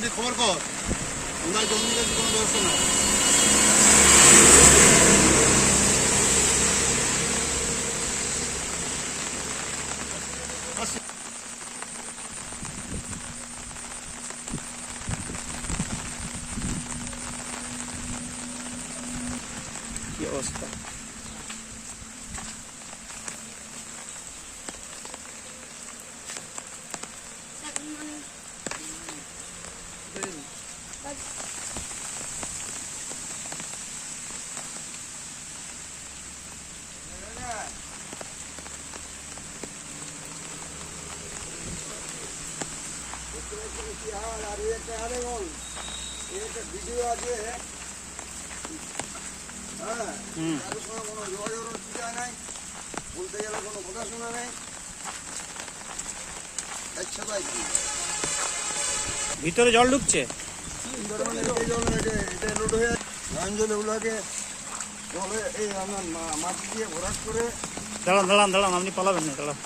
মোটামুটি খবর কর ওনার জমি কাছে কোনো ব্যবস্থা নাই। কি অবস্থা? ভিডিও আছে কোনো যোগাযোগ সুবিধা নাই, বলতে গেলে কোনো কথা শোনা নেই। ভিতরে জল ঢুকছে, লোড হয়ে জলে ওগুলোকে জলে এই আপনার মাটি দিয়ে ভরাট করে। দাঁড়ান দাঁড়ান দাঁড়ান, আপনি পালাবেন না, দাঁড়ান।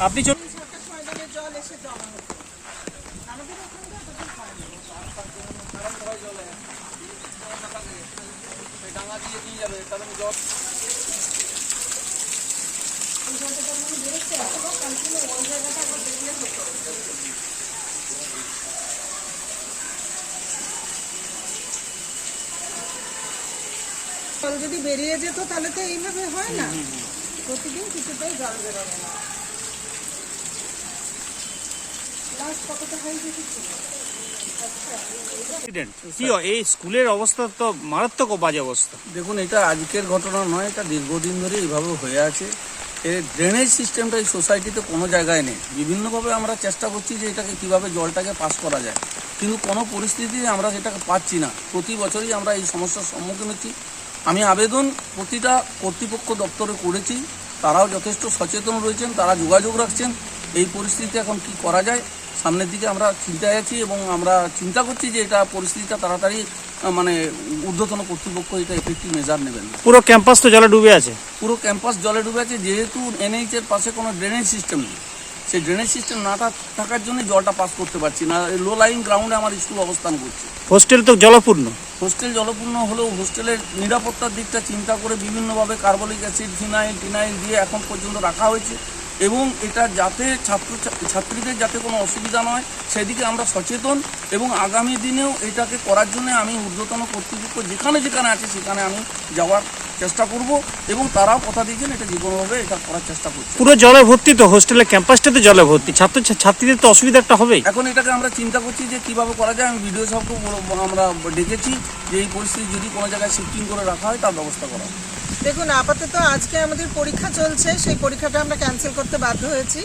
আপনি চলুন। জল এসে জমা হতো আমাদের ডাঙা দিয়ে দিয়ে যাবে তাহলে জল জল যদি বেরিয়ে যেত তাহলে তো এইভাবে হয় না, প্রতিদিন কিছুটাই জল বেরোবে না। এই স্কুলের অবস্থা তো মারাত্মক বাজে অবস্থা। দেখুন, এটা আজকের ঘটনা নয়, এটা দীর্ঘদিন ধরে এইভাবে হয়ে আছে। এর ড্রেনেজ সিস্টেমটা এই সোসাইটিতে কোনো জায়গায় নেই। বিভিন্নভাবে আমরা চেষ্টা করছি যে এটাকে কিভাবে জলটাকে পাস করা যায়, কিন্তু কোনো পরিস্থিতিতে আমরা সেটাকে পাচ্ছি না। প্রতি বছরই আমরা এই সমস্যার সম্মুখীন হচ্ছি। আমি আবেদন প্রতিটা কর্তৃপক্ষ দপ্তরে করেছি, তারাও যথেষ্ট সচেতন রয়েছেন, তারা যোগাযোগ রাখছেন। এই পরিস্থিতিতে এখন কি করা যায় সামনের দিকে আমরা চিন্তায় আছি, এবং আমরা চিন্তা করছি যে এটা পরিস্থিতিটা তাড়াতাড়ি মানে ঊর্ধ্বতন কর্তৃপক্ষ এটা এফেক্টিভ মেজার নেবেন। পুরো ক্যাম্পাস তো জলে ডুবে আছে, পুরো ক্যাম্পাস জলে ডুবে আছে। যেহেতু এনএইচ এর পাশে কোনো ড্রেনেজ সিস্টেম নেই, সেই ড্রেনেজ সিস্টেম না থাকার জন্য জলটা পাস করতে পারছি না। লো লাইং গ্রাউন্ডে আমার স্কুল অবস্থান করছে। হোস্টেল তো জলপূর্ণ। হোস্টেল জলপূর্ণ হলেও হোস্টেলের নিরাপত্তার দিকটা চিন্তা করে বিভিন্নভাবে কার্বলিক অ্যাসিড, ফিনাইল দিয়ে এখন পর্যন্ত রাখা হয়েছে, এবং এটা যাতে ছাত্রীদের যাতে কোনো অসুবিধা নয় সেদিকে আমরা সচেতন, এবং আগামী দিনেও এটাকে করার জন্য আমি ঊর্ধ্বতন কর্তৃপক্ষ যেখানে যেখানে আছে সেখানে আমি যাওয়ার চেষ্টা করব, এবং তারাও কথা দিয়েছেন এটা যে কোনোভাবে এটা করার চেষ্টা করছে। পুরো জলে ভর্তি তো হোস্টেলের ক্যাম্পাসটাতে জলে ভর্তি, ছাত্রীদের তো অসুবিধা একটা হবেই। এখন এটাকে আমরা চিন্তা করছি যে কিভাবে করা যায়। আমি ভিডিও সাহেবকে আমরা ডেকেছি যে এই পরিস্থিতি যদি কোনো জায়গায় শিফটিং করে রাখা হয় তার ব্যবস্থা করা হয়। দেখুন, আপাতত আজকে আমাদের পরীক্ষা চলছে, সেই পরীক্ষাটা আমরা ক্যান্সেল করতে বাধ্য হয়েছি।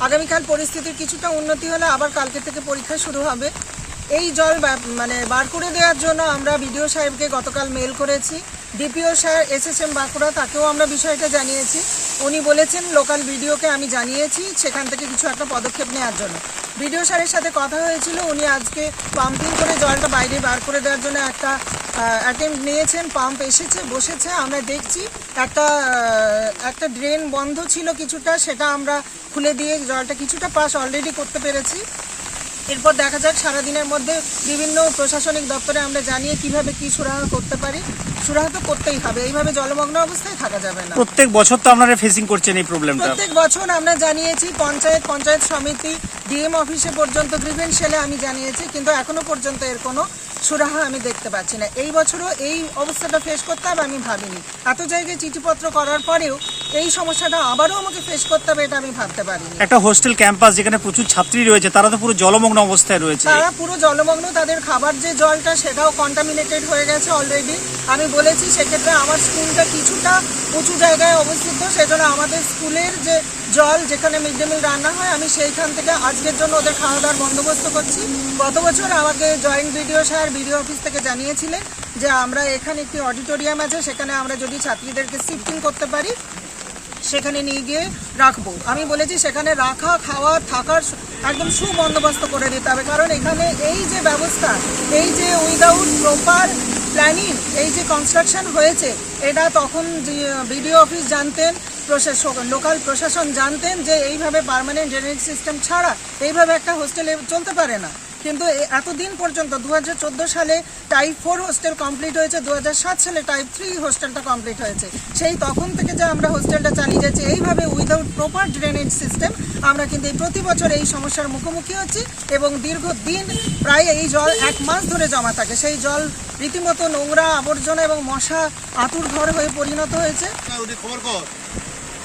আগামীকাল পরিস্থিতির কিছুটা উন্নতি হলে আবার কালকে থেকে পরীক্ষা শুরু হবে। এই জল বার করে দেওয়ার জন্য আমরা বিডিও সাহেবকে গতকাল মেল করেছি। ডিপিও স্যার এসএসএম বাঁকুড়া, তাকেও আমরা বিষয়টা জানিয়েছি। উনি বলেছেন লোকাল বিডিওকে আমি জানিয়েছি সেখান থেকে কিছু একটা পদক্ষেপ নেওয়ার জন্য। বিডিও স্যারের সাথে কথা হয়েছিল, উনি আজকে পাম্পিং করে জলটা বাইরে বার করে দেওয়ার জন্য একটা অ্যাটেম্প্ট নিয়েছেন। পাম্প এসেছে, বসেছে, আমরা দেখছি। একটা ড্রেন বন্ধ ছিল কিছুটা, সেটা আমরা খুলে দিয়ে জলটা কিছুটা পাস অলরেডি করতে পেরেছি। এরপর দেখা যাক সারাদিনের মধ্যে বিভিন্ন প্রশাসনিক দপ্তরে আমরা জানিয়ে কিভাবে কি সুরাহা করতে পারি। সুরাহা তো করতেই হবে, এইভাবে জলমগ্ন অবস্থায় থাকা যাবে না। প্রত্যেক বছর তো আপনারা ফেসিং করছেন এই প্রবলেমটা। প্রত্যেক বছর আমরা জানিয়েছি, পঞ্চায়েত সমিতি, ডিএম অফিসে পর্যন্ত, গ্রিভেন্স-সেলে আমি জানিয়েছি, কিন্তু এখনো পর্যন্ত এর কোনো সুরাহা আমি দেখতে পাচ্ছি না। এই বছরও এই অবস্থাটা ফেস করতে হবে আমি ভাবিনি। এত জায়গায় চিঠিপত্র করার পরেও এই সমস্যাটা আবারও আমাকে ফেস করতে হবে, এটা আমি ভাবতে পারিনি। একটা হোস্টেল ক্যাম্পাস যেখানে প্রচুর ছাত্রী রয়েছে, তারা তো পুরো জলমগ্ন অবস্থায় রয়েছে। তারা পুরো জলমগ্ন, তাদের খাবার যে জলটা সেটাও কন্টামিনেটেড হয়ে গেছে অলরেডি। আমি বলেছি সেক্ষেত্রে আমার স্কুলটা কিছুটা উঁচু জায়গায় অবস্থিত, সেজন্য আমাদের স্কুলের যে জল, যেখানে মিড ডে মিল রান্না হয়, আমি সেইখান থেকে আজকের জন্য ওদের খাওয়া দাওয়ার বন্দোবস্ত করছি। গত বছর আমাকে জয়েন্ট বিডিও সাহেব বিডিও অফিস থেকে জানিয়েছিলেন যে আমরা এখানে একটি অডিটোরিয়াম আছে, সেখানে আমরা যদি ছাত্রীদেরকে শিফটিং করতে পারি সেখানে নিয়ে গিয়ে রাখবো। আমি বলেছি সেখানে রাখা, খাওয়া, থাকার একদম সুবন্দোবস্ত করে দিতে হবে, কারণ এখানে এই যে ব্যবস্থা, এই যে উইদাউট প্রপার প্ল্যানিং এই যে কনস্ট্রাকশন হয়েছে, এটা তখন বিডিও অফিস জানতেন, লোকাল প্রশাসন জানতেন যে এইভাবে পার্মানেন্ট ড্রেনেজ সিস্টেম ছাড়া এইভাবে একটা হোস্টেলে চলতে পারে না। কিন্তু এতদিন পর্যন্ত 2014 সালে টাইপ 4 হোস্টেল কমপ্লিট হয়েছে, 2007 সালে টাইপ 3 হোস্টেলটা কমপ্লিট হয়েছে। সেই তখন থেকে যে আমরা হোস্টেলটা চালিয়ে যাচ্ছি এইভাবে উইদাউট প্রপার ড্রেনেজ সিস্টেম, আমরা কিন্তু প্রতি বছর এই সমস্যার মুখোমুখি হচ্ছি এবং দীর্ঘদিন প্রায় এই জল 1 মাস ধরে জমা থাকে। সেই জল রীতিমতো নোংরা, আবর্জনা এবং মশা আঁতুড় ঘর হয়ে পরিণত হয়েছে। খবর কর,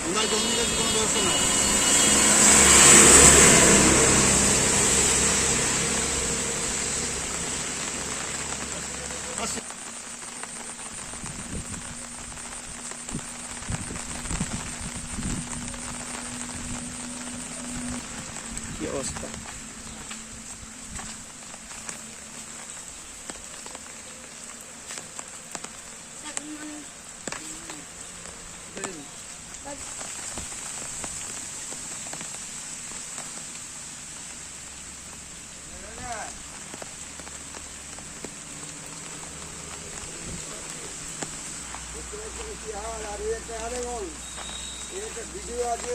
আমরা জমি কাছে কোনো ব্যবস্থা নাই। কি অবস্থা। আর এই একটা আরেকজন, এই একটা ভিডিও আছে,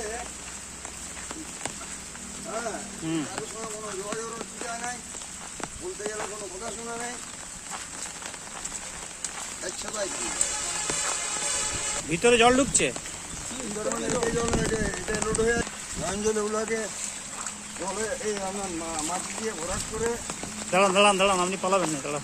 হ্যাঁ, কারোর সঙ্গে কোনো যোগাযোগের সুবিধা নাই, বলতে গেলে কোনো কথা শোনা নেই। আচ্ছা ভাই, ভিতরে জল ঢুকছে। এটা রোড হয়ে গাঞ্জলে ওগুলোকে জলে এই আপনার মাটি দিয়ে ভরাট করে। দাঁড়ান দাঁড়ান দাঁড়ান, আপনি পালাবেন না, দাঁড়ান।